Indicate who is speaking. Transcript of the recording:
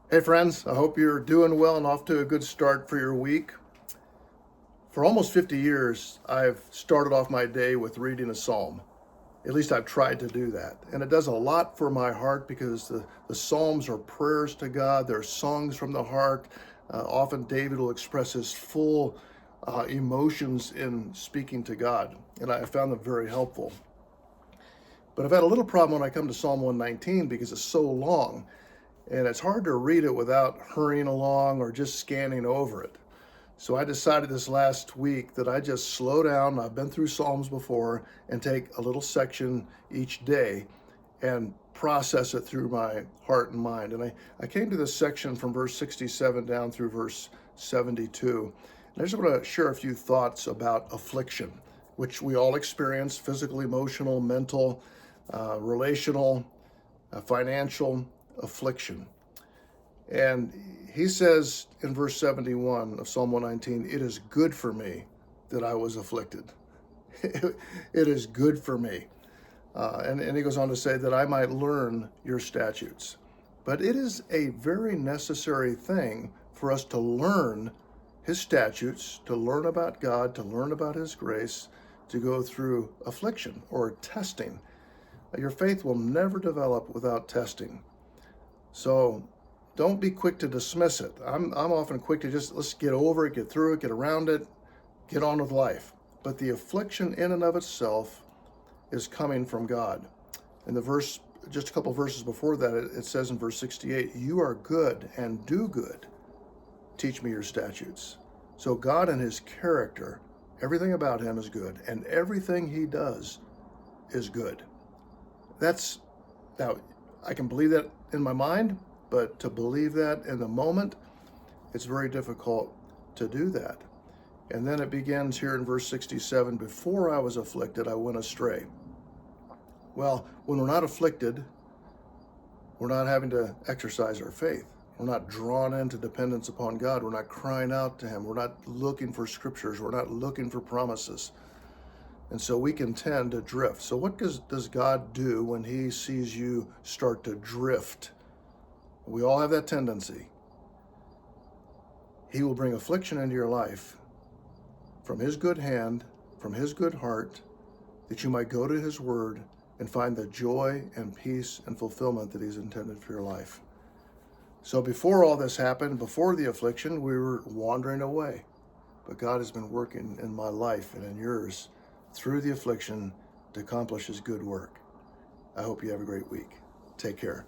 Speaker 1: Hey friends, I hope you're doing well and off to a good start for your week. For almost 50 years, I've started off my day with reading a psalm. At least I've tried to do that. And it does a lot for my heart because the psalms are prayers to God, they're songs from the heart. Often David will express his full emotions in speaking to God, and I found them very helpful. But I've had a little problem when I come to Psalm 119 because it's so long and it's hard to read it without hurrying along or just scanning over it. So I decided this last week that I just slow down. I've been through Psalms before and take a little section each day and process it through my heart and mind. And I came to this section from verse 67 down through verse 72. And I just want to share a few thoughts about affliction, which we all experience: physical, emotional, mental, relational, financial affliction. And he says in verse 71 of Psalm 119, "It is good for me that I was afflicted." It is good for me. And he goes on to say that I might learn your statutes. But it is a very necessary thing for us to learn his statutes, to learn about God, to learn about his grace, to go through affliction or testing. Your faith will never develop without testing. So don't be quick to dismiss it. I'm often quick to just let's get over it, get through it, get around it, get on with life. But the affliction in and of itself is coming from God. In the verse, just a couple verses before that, it says in verse 68, "You are good and do good. Teach me your statutes." So God and his character, everything about him is good, and everything he does is good. That's now, I can believe that in my mind, but to believe that in the moment, it's very difficult to do that. And then it begins here in verse 67, "Before I was afflicted, I went astray." Well, when we're not afflicted, we're not having to exercise our faith. We're not drawn into dependence upon God. We're not crying out to him. We're not looking for scriptures. We're not looking for promises. And so we can tend to drift. So what does God do when he sees you start to drift? We all have that tendency. He will bring affliction into your life from his good hand, from his good heart, that you might go to his word and find the joy and peace and fulfillment that he's intended for your life. So before all this happened, before the affliction, we were wandering away. But God has been working in my life and in yours through the affliction to accomplish his good work. I hope you have a great week. Take care.